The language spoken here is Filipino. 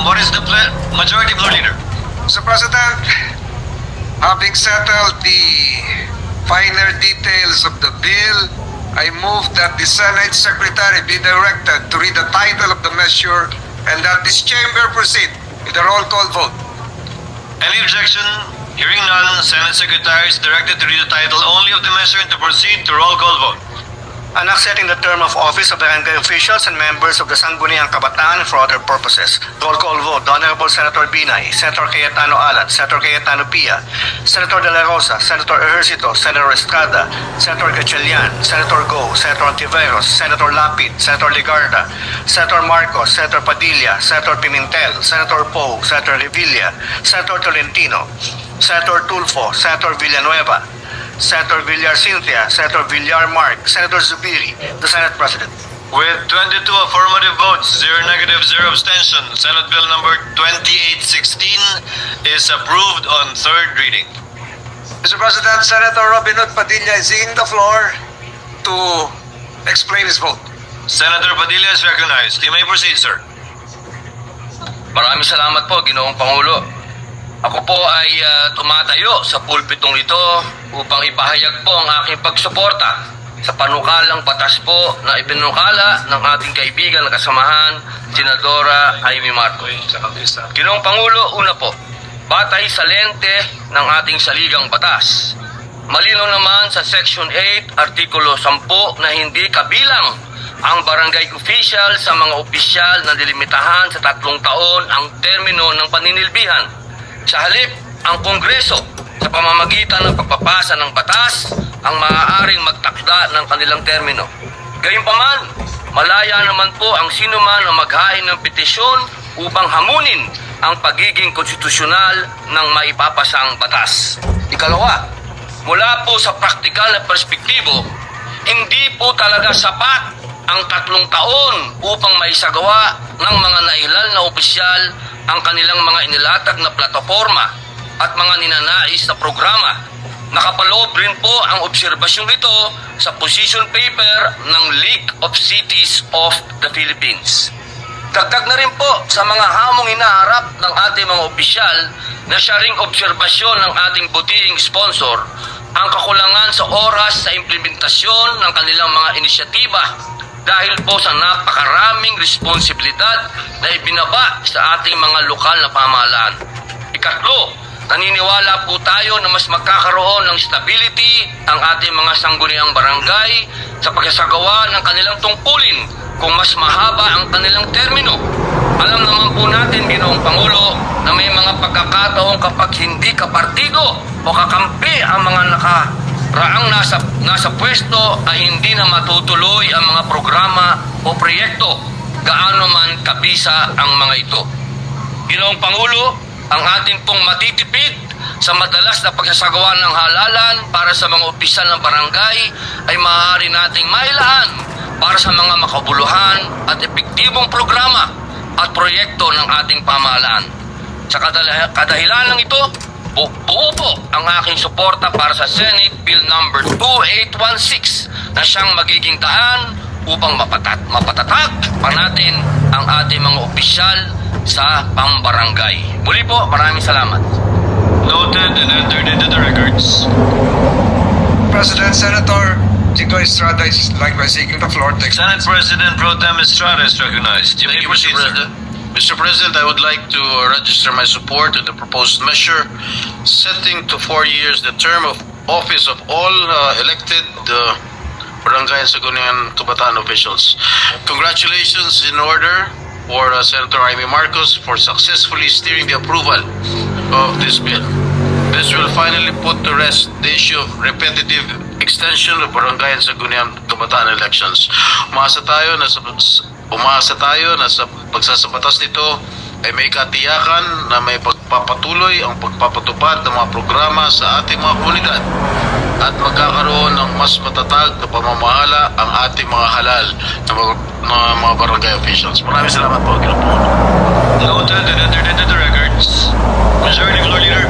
what is the majority floor leader? Mr. President, having settled the finer details of the bill, I move that the Senate Secretary be directed to read the title of the measure and that this chamber proceed with the roll call vote. Any objection? Hearing none, Senate Secretary is directed to read the title only of the measure and to proceed to roll call vote. An act setting the term of office of barangay officials and members of the Sangguniang Kabataan for other purposes. Roll call vote. The Honorable Senator Binay, Senator Cayetano Alan, Senator Cayetano Pia, Senator De La Rosa, Senator Ejercito, Senator Estrada, Senator Gatchalian, Senator Go, Senator Antiveros, Senator Lapid, Senator Ligarda, Senator Marcos, Senator Padilla, Senator Pimentel, Senator Poe, Senator Revilla, Senator Tolentino, Senator Tulfo, Senator Villanueva, Senator Villar Cynthia, Senator Villar Mark, Senator Zubiri, the Senate President. With 22 affirmative votes, 0 negative, 0 abstention, Senate Bill number 2816 is approved on third reading. Mr. President, Senator Robin Hood Padilla is seeking the floor to explain his vote. Senator Padilla is recognized. You may proceed, sir. Maraming salamat po, Ginoong Pangulo. Ako po ay tumatayo sa pulpitong ito upang ipahayag po ang aking pagsuporta sa panukalang batas po na ipinukala ng ating kaibigan na kasamahan, Senadora Amy Marcos. Ginoong Pangulo, una po, batay sa lente ng ating saligang batas. Malinaw naman sa Section 8, Artikulo 10 na hindi kabilang ang barangay official sa mga opisyal na dilimitahan sa 3 taon ang termino ng paninilbihan. Sa halip, ang Kongreso sa pamamagitan ng pagpapasa ng batas ang maaaring magtakda ng kanilang termino. Gayunpaman, malaya naman po ang sinuman na maghain ng petisyon upang hamunin ang pagiging konstitusyonal ng maipapasang batas. Ikalawa, mula po sa praktikal na perspektibo, hindi po talaga sapat ang 3 taon upang maisagawa ng mga nailal na opisyal ang kanilang mga inilatag na plataforma at mga ninanais na programa. Nakapaloob rin po ang obserbasyong ito sa position paper ng League of Cities of the Philippines. Dagdag na rin po sa mga hamong inaharap ng ating mga opisyal na siya ring obserbasyon ng ating butihing sponsor ang kakulangan sa oras sa implementasyon ng kanilang mga inisyatiba dahil po sa napakaraming responsibilidad na ibinaba sa ating mga lokal na pamahalaan. Ikatlo, naniniwala po tayo na mas magkakaroon ng stability ang ating mga sangguniang barangay sa pagsasagawa ng kanilang tungkulin kung mas mahaba ang kanilang termino. Alam naman po natin, Ginoong Pangulo, na may mga pagkakataon kapag hindi kapartido o kakampi ang mga raang nasa pwesto ay hindi na matutuloy ang mga programa o proyekto, gaano man kabisa ang mga ito. Ginoong Pangulo, ang ating pong matitipid sa madalas na pagsasagawa ng halalan para sa mga opisyal ng barangay ay maaari nating mailaan para sa mga makabuluhan at epektibong programa at proyekto ng ating pamahalaan. Sa kadahilan ng ito, buo po ang aking suporta para sa Senate Bill number 2816 na siyang magiging daan upang mapatatag pa natin ang ating mga opisyal sa pambarangay. Muli po, maraming salamat. Noted and entered into the records. President, Senator Chico Estrada is likewise seeking the floor to explain. Senate President Pro Tem Estrada is recognized. You may Thank you, Mr. proceed, sir. President. Mr. President, I would like to register my support to the proposed measure setting to 4 years the term of office of all elected barangay and Sangguniang Kabataan officials. Congratulations in order for Senator Amy Marcos for successfully steering the approval of this bill. This will finally put to rest the issue of repetitive extension of barangay and Sangguniang Kabataan elections. Umasa tayo na sa pagsasabatas nito ay may katiyakan na may pagpapatuloy ang pagpapatupad ng mga programa sa ating mga komunidad at magkakaroon ng mas matatag na pamamahala ang ating mga halal na mga barangay officials. Maraming salamat po, Ginoong Pangulo. Noted and entered into the records. Majority Floor Leader.